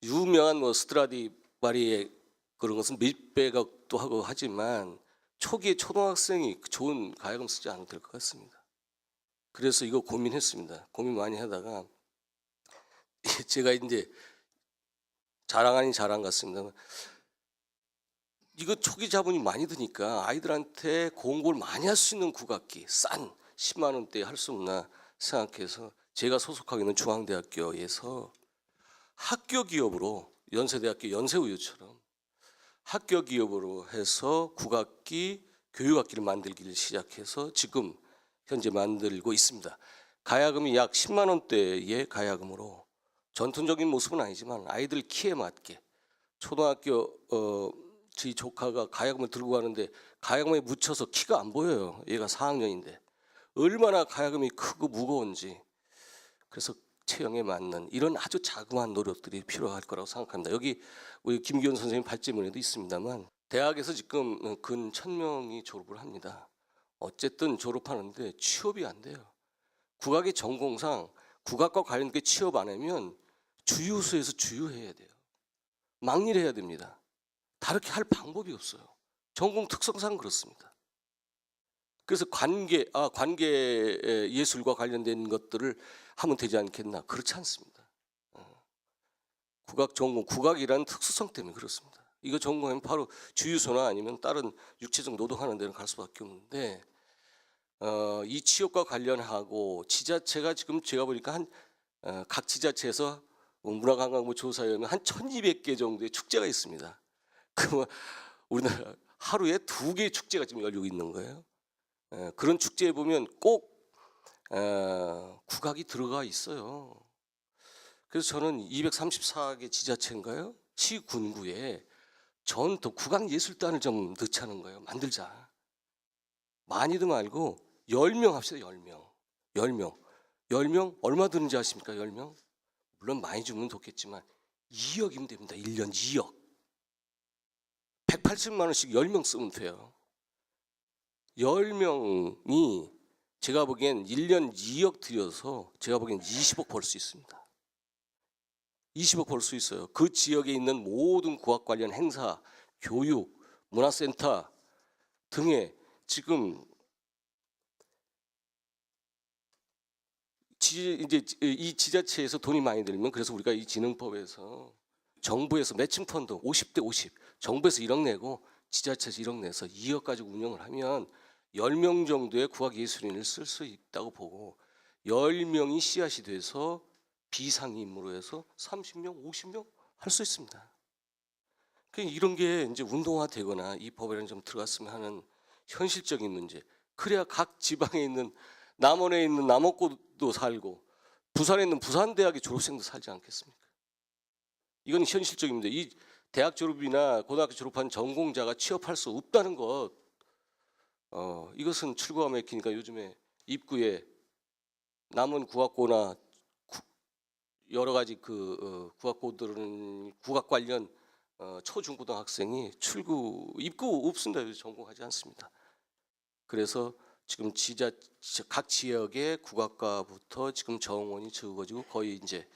유명한 스트라디바리의 그런 것은 밀배각도 하고 하지만 초기에 초등학생이 좋은 가야금 쓰지 않아도 될 것 같습니다. 그래서 이거 고민했습니다. 고민 많이 하다가 제가 이제 자랑 아닌 자랑 같습니다. 이거 초기 자본이 많이 드니까 아이들한테 공부를 많이 할 수 있는 국악기 싼 10만 원대에 할 수 없나 생각해서 제가 소속하고 있는 중앙대학교에서 학교 기업으로 연세대학교 연세우유처럼 학교 기업으로 해서 국악기 교육악기를 만들기를 시작해서 지금 현재 만들고 있습니다. 가야금이 약 10만 원대의 가야금으로 전통적인 모습은 아니지만 아이들 키에 맞게 초등학교 저희 조카가 가야금을 들고 가는데 가야금에 묻혀서 키가 안 보여요. 얘가 4학년인데 얼마나 가야금이 크고 무거운지. 그래서 체형에 맞는 이런 아주 자그마한 노력들이 필요할 거라고 생각합니다. 여기 우리 김기현 선생님 발제문에도 있습니다만 대학에서 지금 근 1000명이 졸업을 합니다. 어쨌든 졸업하는데 취업이 안 돼요. 국악의 전공상 국악과 관련된 취업 안 하면 주유소에서 주유해야 돼요. 막일해야 됩니다. 다르게 할 방법이 없어요. 전공 특성상 그렇습니다. 그래서 관계 예술과 관련된 것들을 하면 되지 않겠나? 그렇지 않습니다. 국악 전공, 국악이라는 특수성 때문에 그렇습니다. 이거 전공하면 바로 주유소나 아니면 다른 육체적 노동하는 데는 갈 수밖에 없는데 이 취업과 관련하고 지자체가 지금 제가 보니까 각 지자체에서 문화관광부 조사에 의하면 한 1200개 정도의 축제가 있습니다. 그러면 우리나라 하루에 2개의 축제가 지금 열리고 있는 거예요. 그런 축제에 보면 꼭 국악이 들어가 있어요. 그래서 저는 234개 지자체인가요? 시군구에 전통 국악예술단을 좀 넣자는 거예요. 만들자. 많이도 말고 10명 합시다. 10명. 10명 얼마 드는지 아십니까? 10명? 물론 많이 주면 좋겠지만 2억이면 됩니다. 1년 2억. 180만 원씩 10명 쓰면 돼요. 10명이 제가 보기엔 1년 2억 들여서 제가 보기엔 20억 벌 수 있습니다. 20억 벌 수 있어요. 그 지역에 있는 모든 국악 관련 행사, 교육, 문화센터 등에 지금 이제 이 지자체에서 돈이 많이 들면 그래서 우리가 이 진흥법에서 정부에서 매칭 펀드 50대 50 정부에서 1억 내고 지자체에서 1억 내서 2억 가지고 운영을 하면 10명 정도의 국악예술인을 쓸 수 있다고 보고 10명이 씨앗이 돼서 비상임으로 해서 30명, 50명 할 수 있습니다. 이런 게 이제 운동화되거나 이 법에는 좀 들어갔으면 하는 현실적인 문제. 그래야 각 지방에 있는 남원에 있는 남원고도 살고 부산에 있는 부산대학의 졸업생도 살지 않겠습니까? 이건 현실적인 문제. 이 대학 졸업이나 고등학교 졸업한 전공자가 취업할 수 없다는 것, 이것은 출구가 막히니까 요즘에 입구에 남원 국악고나 여러 가지 국악고들은 국악 관련 초중고등학생이 입구 없습니다. 전공하지 않습니다. 그래서 지금 각 지역의 국악과부터 지금 정원이 적어지고 거의 이제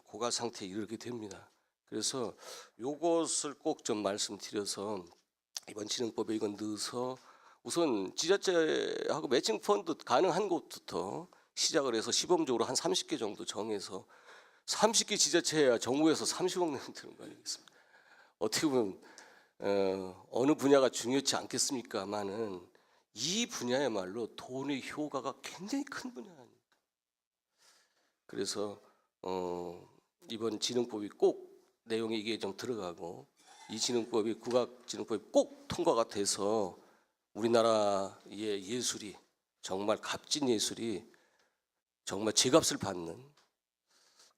고갈 상태에 이르게 됩니다. 그래서 요것을 꼭 좀 말씀드려서 이번 진흥법에 이건 넣어서 우선 지자체하고 매칭 펀드 가능한 곳부터 시작을 해서 시범적으로 한 30개 정도 정해서 30개 지자체야 정부에서 30억 내면 되는 거 아니겠습니까? 어떻게 보면 어느 분야가 중요치 않겠습니까만은 이 분야야말로 돈의 효과가 굉장히 큰 분야 아닙니까? 그래서 이번 진흥법이 꼭 내용이 이게 좀 들어가고 이 진흥법이 국악진흥법이 꼭 통과가 돼서 우리나라의 예술이 정말 값진 예술이 정말 제값을 받는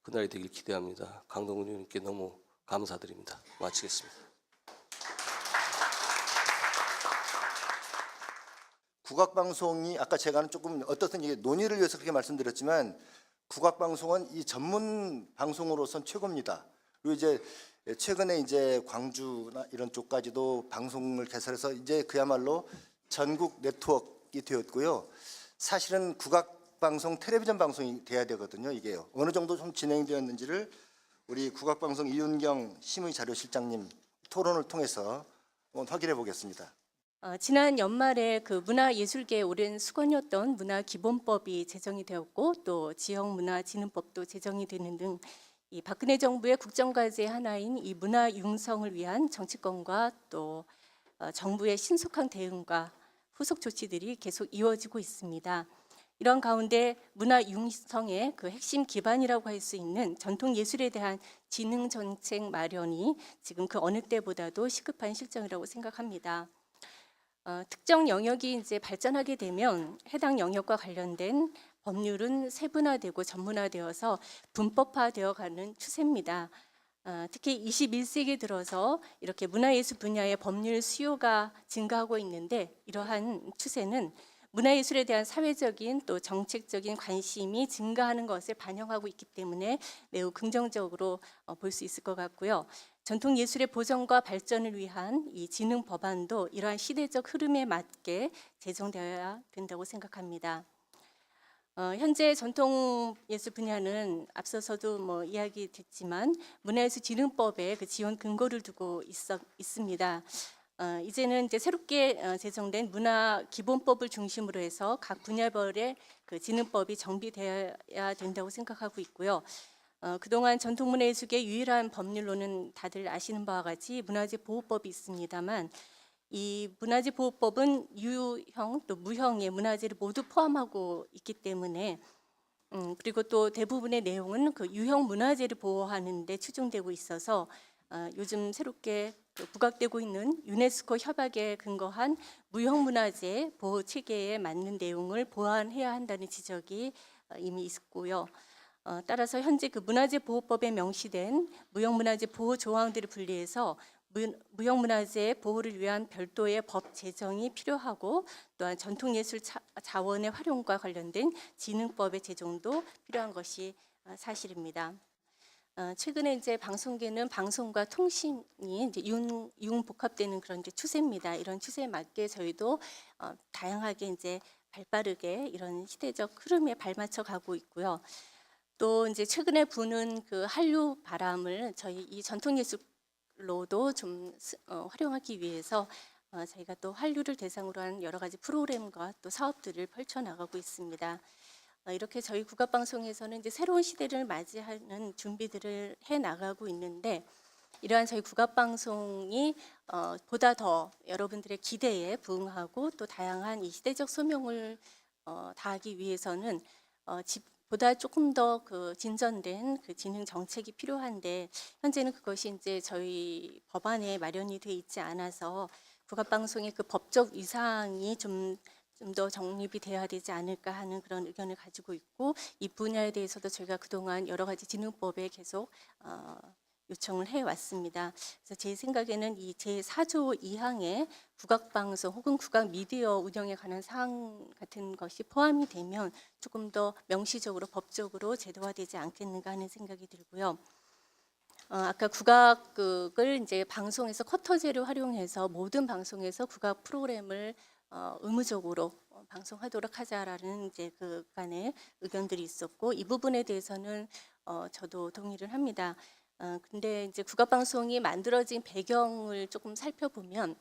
그날이 되길 기대합니다. 강동원 의원님께 너무 감사드립니다. 마치겠습니다.
국악방송이 아까 제가 조금 어떻든 이게 논의를 위해서 그렇게 말씀드렸지만 국악방송은 이 전문 방송으로선 최고입니다. 그리고 이제 최근에 이제 광주나 이런 쪽까지도 방송을 개설해서 이제 그야말로 전국 네트워크가 되었고요. 사실은 국악방송 텔레비전 방송이 돼야 되거든요. 이게요. 어느 정도 좀 진행되었는지를 우리 국악방송 이윤경 심의자료실장님 토론을 통해서 한번 확인해 보겠습니다.
지난 연말에 그 문화예술계의 오랜 수건이었던 문화기본법이 제정이 되었고 또 지역문화진흥법도 제정이 되는 등 이 박근혜 정부의 국정과제 하나인 이 문화융성을 위한 정치권과 또 정부의 신속한 대응과 후속 조치들이 계속 이어지고 있습니다. 이런 가운데 문화융성의 그 핵심 기반이라고 할 수 있는 전통예술에 대한 진흥 정책 마련이 지금 그 어느 때보다도 시급한 실정이라고 생각합니다. 특정 영역이 이제 발전하게 되면 해당 영역과 관련된 법률은 세분화되고 전문화되어서 분법화되어가는 추세입니다. 특히 21세기 들어서 이렇게 문화예술 분야의 법률 수요가 증가하고 있는데 이러한 추세는 문화예술에 대한 사회적인 또 정책적인 관심이 증가하는 것을 반영하고 있기 때문에 매우 긍정적으로 볼 수 있을 것 같고요. 전통 예술의 보존과 발전을 위한 이 진흥 법안도 이러한 시대적 흐름에 맞게 제정되어야 된다고 생각합니다. 현재 전통 예술 분야는 앞서서도 뭐 이야기됐지만 문화예술진흥법에 그 지원 근거를 두고 있습니다. 이제는 이제 새롭게 제정된 문화기본법을 중심으로 해서 각 분야별의 그 진흥법이 정비되어야 된다고 생각하고 있고요. 그동안 전통문화예술계 유일한 법률로는 다들 아시는 바와 같이 문화재보호법이 있습니다만 이 문화재보호법은 유형 또 무형의 문화재를 모두 포함하고 있기 때문에 그리고 또 대부분의 내용은 그 유형 문화재를 보호하는 데 추중되고 있어서 요즘 새롭게 그 부각되고 있는 유네스코 협약에 근거한 무형 문화재 보호 체계에 맞는 내용을 보완해야 한다는 지적이 이미 있고요. 따라서 현재 그 문화재보호법에 명시된 무형문화재 보호 조항들을 분리해서 무형문화재 보호를 위한 별도의 법 제정이 필요하고 또한 전통예술 자원의 활용과 관련된 진흥법의 제정도 필요한 것이 사실입니다. 최근에 이제 방송계는 방송과 통신이 이제 융복합되는 그런 이제 추세입니다. 이런 추세에 맞게 저희도 다양하게 이제 발빠르게 이런 시대적 흐름에 발맞춰 가고 있고요. 또 이제 최근에 부는 그 한류 바람을 저희 이 전통예술로도 좀 활용하기 위해서 저희가 또 한류를 대상으로 한 여러 가지 프로그램과 또 사업들을 펼쳐 나가고 있습니다. 이렇게 저희 국악방송에서는 이제 새로운 시대를 맞이하는 준비들을 해 나가고 있는데 이러한 저희 국악방송이 보다 더 여러분들의 기대에 부응하고 또 다양한 이 시대적 소명을 다하기 위해서는 보다 조금 더 그 진전된 그 진흥 정책이 필요한데 현재는 그것이 이제 저희 법안에 마련이 돼 있지 않아서 국악방송의 그 법적 위상이 좀 더 정립이 돼야 되지 않을까 하는 그런 의견을 가지고 있고 이 분야에 대해서도 저희가 그동안 여러 가지 진흥법에 계속 요청을 해왔습니다. 그래서 제 생각에는 이 제4조 2항에 국악방송 혹은 국악 미디어 운영에 관한 사항 같은 것이 포함이 되면 조금 더 명시적으로 법적으로 제도화되지 않겠는가 하는 생각이 들고요. 아까 국악을 이제 방송에서 쿼터제를 활용해서 모든 방송에서 국악 프로그램을 의무적으로 방송하도록 하자라는 이제 그간의 의견들이 있었고 이 부분에 대해서는 저도 동의를 합니다. 근데 이제 국악방송이 만들어진 배경을 조금 살펴보면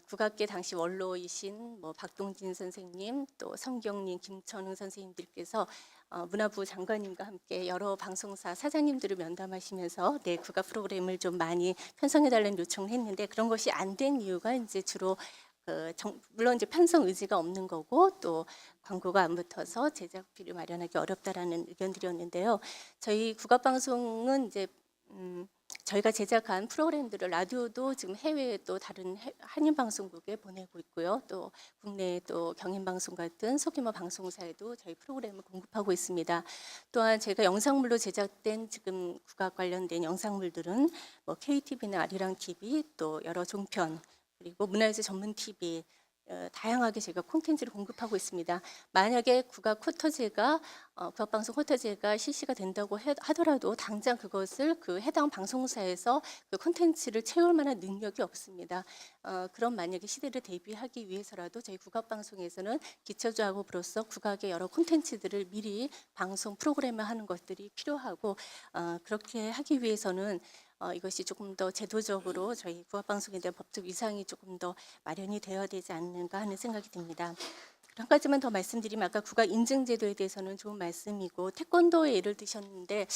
국악계 당시 원로이신 뭐 박동진 선생님 또 성경님 김천흥 선생님들께서 문화부 장관님과 함께 여러 방송사 사장님들을 면담하시면서 네 국악 프로그램을 좀 많이 편성해달라는 요청을 했는데 그런 것이 안 된 이유가 이제 주로 물론 이제 편성 의지가 없는 거고 또 광고가 안 붙어서 제작비를 마련하기 어렵다라는 의견들이었는데요. 저희 국악방송은 이제 저희가 제작한 프로그램들을 라디오도 지금 해외에 또 다른 한인 방송국에 보내고 있고요. 또 국내 또 경인방송 같은 소규모 방송사에도 저희 프로그램을 공급하고 있습니다. 또한 제가 영상물로 제작된 지금 국악 관련된 영상물들은 뭐 KTV나 아리랑 TV 또 여러 종편 그리고 문화예술 전문 TV 다양하게 제가 콘텐츠를 공급하고 있습니다. 만약에 국악방송 쿼터제가 실시가 된다고 하더라도 당장 그것을 그 해당 방송사에서 그 콘텐츠를 채울 만한 능력이 없습니다. 그런 만약에 시대를 대비하기 위해서라도 저희 국악방송에서는 기초작업으로서 국악의 여러 콘텐츠들을 미리 방송 프로그램화하는 것들이 필요하고 그렇게 하기 위해서는 이것이 조금 더 제도적으로 저희 국악방송에 대한 법적 위상이 조금 더 마련이 되어야 되지 않는가 하는 생각이 듭니다. 한 가지만 더 말씀드리면 아까 국악 인증제도에 대해서는 좋은 말씀이고 태권도에 예를 드셨는데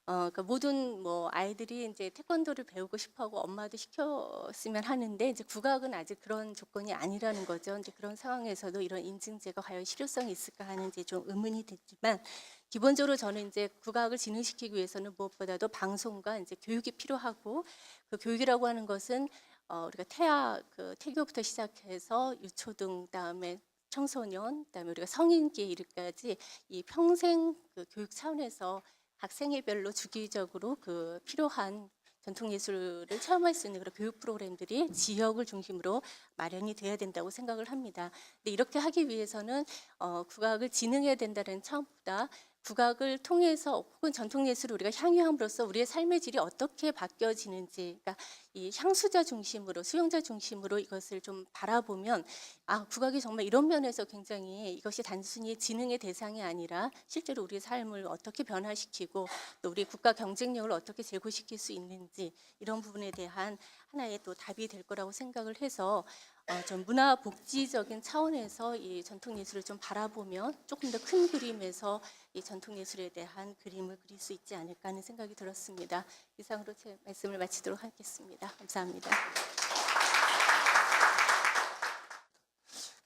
그러니까 모든 뭐 아이들이 이제 태권도를 배우고 싶어하고 엄마도 시켰으면 하는데 이제 국악은 아직 그런 조건이 아니라는 거죠. 이제 그런 상황에서도 이런 인증제가 과연 실효성이 있을까 하는 이제 좀 의문이 됐지만 기본적으로 저는 이제 국악을 진흥시키기 위해서는 무엇보다도 방송과 이제 교육이 필요하고 그 교육이라고 하는 것은 우리가 태교부터 시작해서 유초등 그다음에 청소년 그다음에 우리가 성인기에 이르기까지 이 평생 그 교육 차원에서 학생회별로 주기적으로 그 필요한 전통예술을 체험할 수 있는 그런 교육 프로그램들이 지역을 중심으로 마련이 돼야 된다고 생각을 합니다. 근데 이렇게 하기 위해서는 국악을 진흥해야 된다는 차원보다 국악을 통해서 혹은 전통예술을 우리가 향유함으로써 우리의 삶의 질이 어떻게 바뀌어지는지, 그러니까 이 향수자 중심으로, 수용자 중심으로 이것을 좀 바라보면 국악이 정말 이런 면에서 굉장히 이것이 단순히 진흥의 대상이 아니라 실제로 우리의 삶을 어떻게 변화시키고 또 우리 국가 경쟁력을 어떻게 제고시킬 수 있는지 이런 부분에 대한 하나의 또 답이 될 거라고 생각을 해서 좀 문화 복지적인 차원에서 이 전통 예술을 좀 바라보면 조금 더 큰 그림에서 이 전통 예술에 대한 그림을 그릴 수 있지 않을까 하는 생각이 들었습니다. 이상으로 제 말씀을 마치도록 하겠습니다. 감사합니다.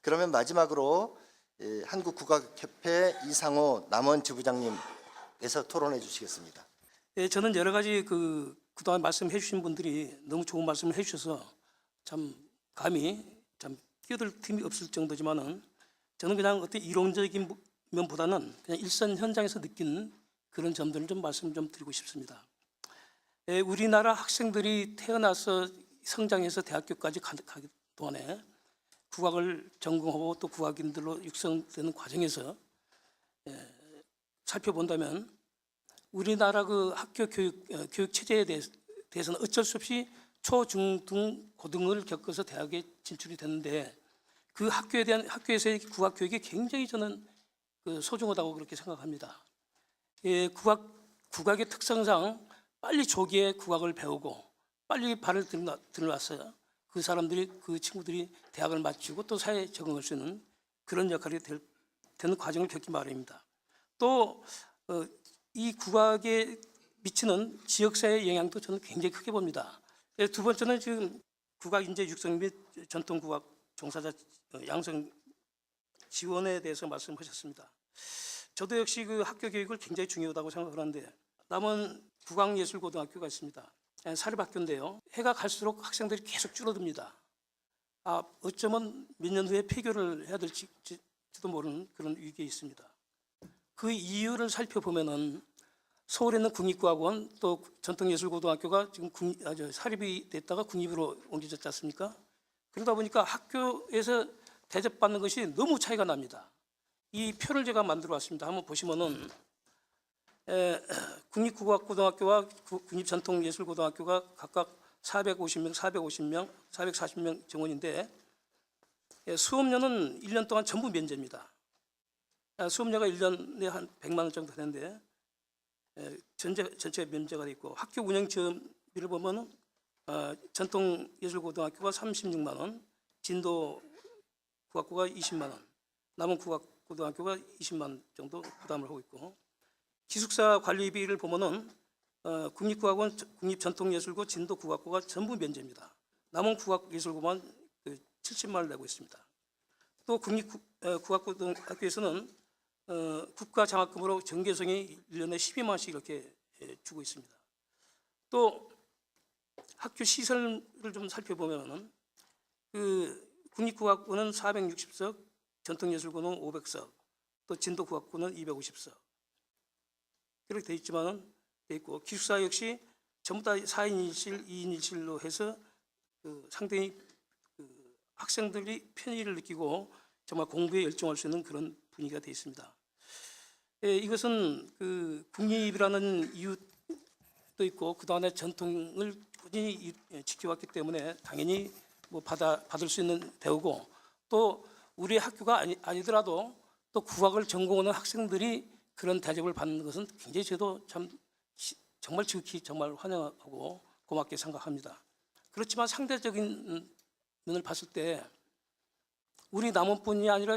그러면 마지막으로 한국국악협회 이상호 남원 지부장님께서 토론해 주시겠습니다.
예, 저는 여러 가지 그동안 말씀해 주신 분들이 너무 좋은 말씀을 해 주셔서 참 감히 참 끼어들 틈이 없을 정도지만은 저는 그냥 어떤 이론적인 면보다는 그냥 일선 현장에서 느낀 그런 점들을 좀 말씀 좀 드리고 싶습니다. 예, 우리나라 학생들이 태어나서 성장해서 대학교까지 가기 동안에 국악을 전공하고 또 국악인들로 육성되는 과정에서 살펴본다면 우리나라 그 학교 교육 체제에 대해서는 어쩔 수 없이 초, 중, 등, 고등을 겪어서 대학에 진출이 됐는데 그 학교에서의 국악 교육이 굉장히 저는 소중하다고 그렇게 생각합니다. 예, 국악의 특성상 빨리 조기에 국악을 배우고 빨리 발을 들어놨어요. 그 사람들이 그 친구들이 대학을 마치고 또 사회에 적응할 수 있는 그런 역할이 되는 과정을 겪기 마련입니다. 또 이 국악에 미치는 지역사회의 영향도 저는 굉장히 크게 봅니다. 두 번째는 지금 국악 인재 육성 및 전통 국악 종사자 양성 지원에 대해서 말씀하셨습니다. 저도 역시 그 학교 교육을 굉장히 중요하다고 생각하는데 남원 국악예술고등학교가 있습니다. 사립학교인데요. 해가 갈수록 학생들이 계속 줄어듭니다. 어쩌면 몇 년 후에 폐교를 해야 될지도 모르는 그런 위기에 있습니다. 그 이유를 살펴보면은 서울에 있는 국립국악원 또 전통예술고등학교가 지금 사립이 됐다가 국립으로 옮겨졌지 않습니까? 그러다 보니까 학교에서 대접받는 것이 너무 차이가 납니다. 이 표를 제가 만들어 왔습니다. 한번 보시면은 국립국악고등학교와 국립전통예술고등학교가 각각 450명, 450명, 440명 정원인데 수업료는 1년 동안 전부 면제입니다. 수업료가 1년에 한 100만 원 정도 되는데 전체 면제가 돼 있고 학교 운영 지원비를 보면은 전통예술고등학교가 36만 원, 진도국악고가 20만 원, 남원국악고등학교가 20만 원 정도 부담을 하고 있고 기숙사 관리비를 보면은 국립국악원, 국립전통예술고, 진도국악고가 전부 면제입니다. 남원국악예술고만 70만 원을 내고 있습니다. 또 국립국악고등학교에서는 국가장학금으로 정개성이 1년에 12만 원씩 이렇게 주고 있습니다. 또 학교 시설을 좀 살펴보면은 국립국악고는 460석, 전통예술고는 500석, 또 진도국악고는 250석 이렇게 돼 있지만은 돼 있고 기숙사 역시 전부 다 4인 1실, 2인 1실로 해서 상당히 학생들이 편의를 느끼고 정말 공부에 열중할 수 있는 그런 분위기가 되어 있습니다. 이것은 국립이라는 이유도 있고 그동안의 전통을 꾸준히 지켜왔기 때문에 당연히 받을 수 있는 대우고 또 우리 학교가 아니더라도 또 국악을 전공하는 학생들이 그런 대접을 받는 것은 굉장히 저도 정말 지극히 정말 환영하고 고맙게 생각합니다. 그렇지만 상대적인 면을 봤을 때 우리 남원뿐이 아니라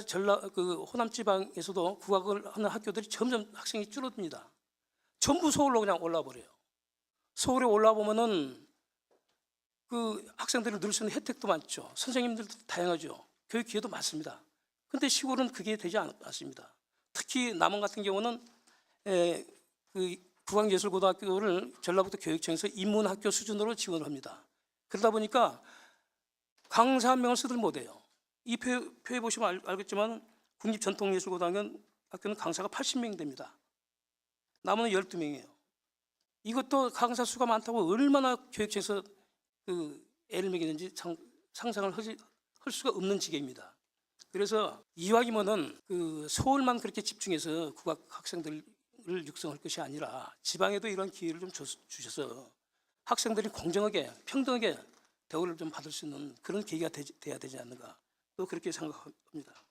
호남 지방에서도 국악을 하는 학교들이 점점 학생이 줄어듭니다. 전부 서울로 그냥 올라 버려요. 서울에 올라 보면은 학생들이 누릴 수 있는 혜택도 많죠. 선생님들도 다양하죠. 교육 기회도 많습니다. 그런데 시골은 그게 되지 않습니다. 특히 남원 같은 경우는 국악예술고등학교를 전라북도 교육청에서 인문학교 수준으로 지원을 합니다. 그러다 보니까 강사 한 명을 쓰들 못해요. 이 표에 보시면 알겠지만 국립전통예술고등학교는 강사가 80명이 됩니다. 남은 12명이에요. 이것도 강사 수가 많다고 얼마나 교육청에서 애를 먹이는지 상상을 할 수가 없는 지경입니다. 그래서 이왕이면은 서울만 그렇게 집중해서 국악 학생들을 육성할 것이 아니라 지방에도 이런 기회를 좀 주셔서 학생들이 공정하게 평등하게 대우를 좀 받을 수 있는 그런 계기가 돼야 되지 않는가, 또 그렇게 생각합니다.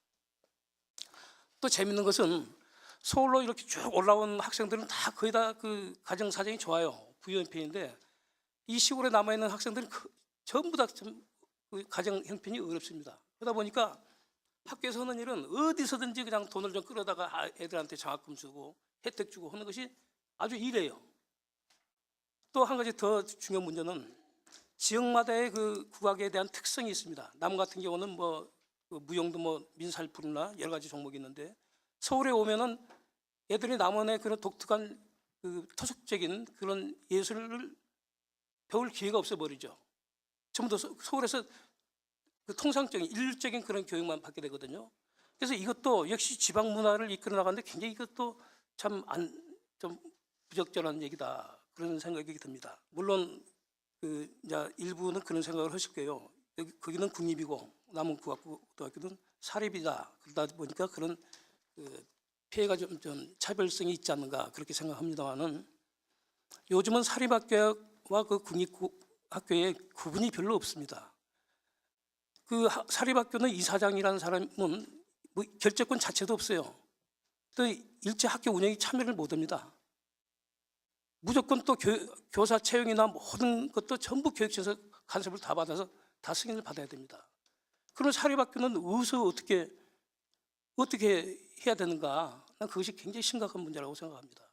또 재밌는 것은 서울로 이렇게 쭉 올라온 학생들은 다 거의 다 가정 사정이 좋아요. 부유형편인데 이 시골에 남아 있는 학생들은 전부 다 가정 형편이 어렵습니다. 그러다 보니까 학교에서 하는 일은 어디서든지 그냥 돈을 좀 끌어다가 애들한테 장학금 주고 혜택 주고 하는 것이 아주 일이에요. 또 한 가지 더 중요한 문제는 지역마다의 국악에 대한 특성이 있습니다. 남 같은 경우는 무용도 민살풀이나 여러 가지 종목이 있는데 서울에 오면은 애들이 남원의 그런 독특한 토속적인 그런 예술을 배울 기회가 없어 버리죠. 전부 다 서울에서 통상적인 일률적인 그런 교육만 받게 되거든요. 그래서 이것도 역시 지방 문화를 이끌어 나가는데 굉장히 이것도 좀 부적절한 얘기다, 그런 생각이 듭니다. 물론 이제 일부는 그런 생각을 하실 거예요. 거기는 국립이고 남은 국악고등학교는 사립이다. 그러다 보니까 그런 피해가 좀 차별성이 있지 않는가, 그렇게 생각합니다만은 요즘은 사립학교와 국립학교의 구분이 별로 없습니다. 사립학교는 이사장이라는 사람은 결재권 자체도 없어요. 또 일체 학교 운영에 참여를 못합니다. 무조건 또 교사 채용이나 모든 것도 전부 교육청에서 간섭을 다 받아서 다 승인을 받아야 됩니다. 그런 사립학교는 어디서 어떻게 해야 되는가? 난 그것이 굉장히 심각한 문제라고 생각합니다.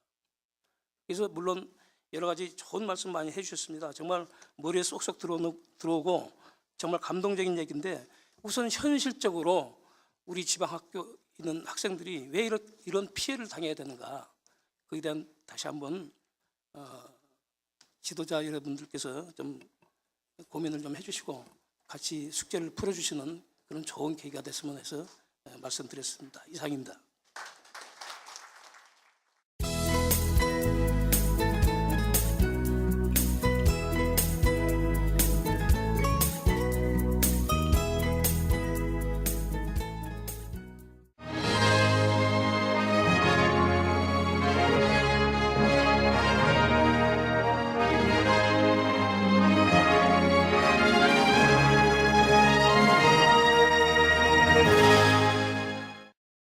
그래서 물론 여러 가지 좋은 말씀 많이 해주셨습니다. 정말 머리에 쏙쏙 들어오고 정말 감동적인 얘기인데, 우선 현실적으로 우리 지방 학교 있는 학생들이 왜 이런 피해를 당해야 되는가, 거기에 대한 다시 한번 지도자 여러분들께서 좀 고민을 좀 해주시고 같이 숙제를 풀어주시는 그런 좋은 계기가 됐으면 해서 말씀드렸습니다. 이상입니다.